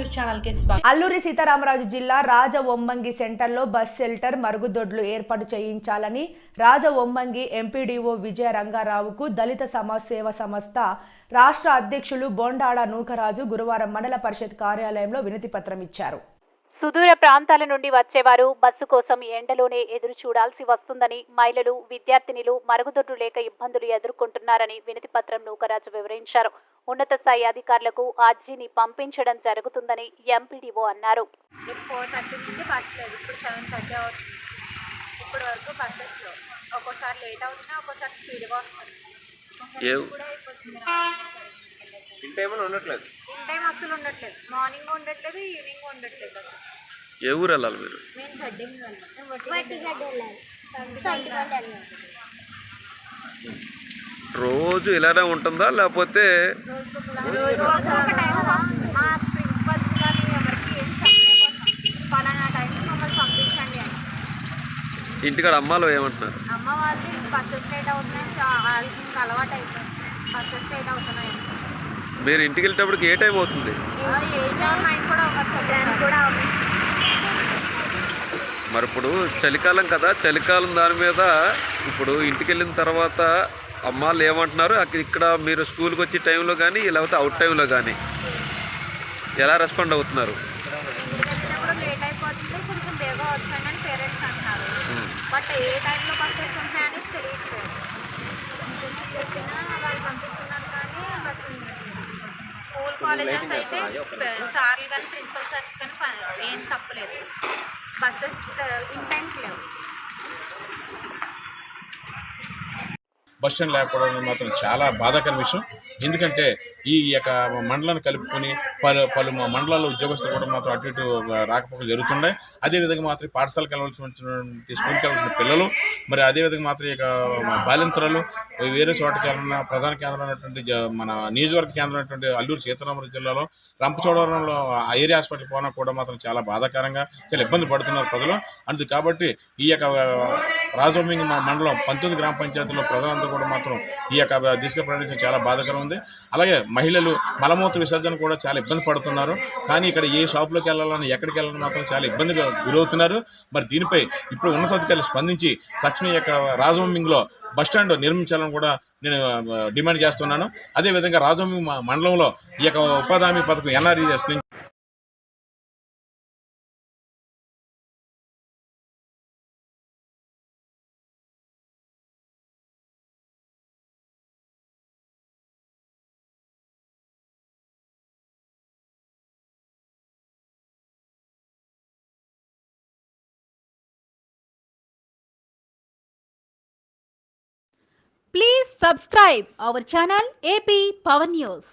News channel కి స్వాగతం. అల్లూరి సీతారామరాజు జిల్లా రాజవొమ్మంగి సెంటర్లో బస్ షెల్టర్ మరుగుదొడ్లు ఏర్పాటు చేయించాలని రాజవొమ్మంగి ఎంపీడీఓ విజయ రంగారావుకు దళిత సమాజ్ సేవ సంస్థ రాష్ట్ర అధ్యక్షులు బొండాడ నూకరాజు గురువారం మండల పరిషత్ కార్యాలయంలో వినతి పత్రం ఇచ్చారు. సుదూర ప్రాంతాల నుండి వచ్చేవారు బస్సు కోసం ఎండలోనే ఎదురు చూడాల్సి వస్తుందని, మహిళలు, విద్యార్థినులు మరుగుదొడ్లు లేక ఇబ్బందులు ఎదుర్కొంటున్నారని వినతి పత్రం నూకరాజు వివరించారు. ఉన్నత స్థాయి అధికారులకు అర్జీని పంపించడం జరుగుతుందని ఎంపీడీఓ అన్నారు. 4:30 నుండి బస్ లేదు, ఇప్పుడు 7:30 అవుతుంది. ఇప్పటి వరకు బస్సెస్ లో ఒక్కోసారి లేట్ అవుతుంది, ఒక్కోసారి స్పీడ్గా వస్తుంది. ఇన్ టైం ఉండట్లేదు, అసలు ఉండట్లేదు. మార్నింగ్ ఉండట్లేదు, ఈవినింగ్ ఉండట్లేదు. ఏ ఊరు వెళ్ళాలి మీరు? మేము జడ్డింగ్ రోజు ఇలానే ఉంటుందా లేకపోతే రోజు ఒక టైం వస్తుంది. మా ప్రిన్సిపల్స్ కానీ ఎవరికి ఏం చెప్పలేకపోతున్నాం, పలానా టైంకి మమ్మల్ని పంపించండి అని. ఇంటికాడ అమ్మాలో ఏమంటున్నారు? అమ్మ వాళ్ళు బస్సెస్ లేట్ అవుతున్నాయని వాళ్ళకి ఇంకా అలవాటు అయిపోయింది. బస్సెస్ లేట్ అవుతున్నాయి. మీరు ఇంటికి వెళ్ళేటప్పటికి ఏ టైం అవుతుంది? 8 or 9 కూడా అవ్వచ్చు. మరి ఇప్పుడు చలికాలం కదా, చలికాలం దాని మీద ఇప్పుడు ఇంటికి వెళ్ళిన తర్వాత అమ్మాళ్ళు ఏమంటున్నారు? ఇక్కడ మీరు స్కూల్కి వచ్చే టైంలో కానీ లేకపోతే అవుట్ టైంలో కానీ ఎలా రెస్పాండ్ అవుతున్నారు? లేట్ అయిపోతుంది, కొంచెం బేగా వచ్చాయని అని పేరెంట్స్ అంటున్నారు. బట్ ఏ టైంలో బస్సెస్ ఉంటాయని తెలియట్లేదు. వాళ్ళు పంపిస్తున్నారు కానీ బస్సు స్కూల్ కాలేజెస్ అయితే సార్లు కానీ ప్రిన్సిపల్ సార్స్ కానీ ఏం తప్పలేదు. బస్సెస్ ఇన్ టైంకి లేవు. బస్ స్టాండ్ లేకపోవడం మాత్రం చాలా బాధాకర విషయం. ఎందుకంటే ఈ యొక్క మండలాన్ని కలుపుకొని పలు మండలాల్లో ఉద్యోగస్తులు కూడా మాత్రం అటు ఇటు రాకపోకలు జరుగుతున్నాయి. అదేవిధంగా మాత్రం పాఠశాలకు వెళ్ళవలసినటువంటి స్కూల్కి వెళ్ళవలసిన పిల్లలు, మరి అదేవిధంగా మాత్రం ఇక బాలింతరాలు వేరే చోటకి వెళ్ళిన ప్రధాన కేంద్రం అయినటువంటి మన నియోజకవర్గ కేంద్రం అయినటువంటి అల్లూరు సీతారామరాజు జిల్లాలో రంపచోడవరంలో ఆ ఏరియా హాస్పిటల్ పోవడం కూడా మాత్రం చాలా బాధాకరంగా చాలా ఇబ్బంది పడుతున్నారు ప్రజలు. అందుకు కాబట్టి ఈ యొక్క రాజవొమ్మంగి మండలం 19 గ్రామ పంచాయతీలో ప్రజలందరూ కూడా మాత్రం ఈ యొక్క దిశగా ప్రయాణించడం చాలా బాధాకరం ఉంది. అలాగే మహిళలు మలమూత్ర విసర్జన కూడా చాలా ఇబ్బంది పడుతున్నారు. కానీ ఇక్కడ ఏ షాపులోకి వెళ్ళాలని ఎక్కడికి వెళ్ళాలని మాత్రం చాలా ఇబ్బందిగా గురవుతున్నారు. మరి దీనిపై ఇప్పుడు ఉన్నతాధికారులు స్పందించి తక్షణం ఈ యొక్క రాజవొమ్మంగిలో బస్టాండ్ నిర్మించాలని కూడా నేను డిమాండ్ చేస్తున్నాను. అదేవిధంగా రాజవొమ్మంగి మండలంలో ఈ యొక్క ఉపాధి హామీ పథకం ఎన్ఆర్ఈఎస్ నుంచి Please subscribe our channel AP Power News.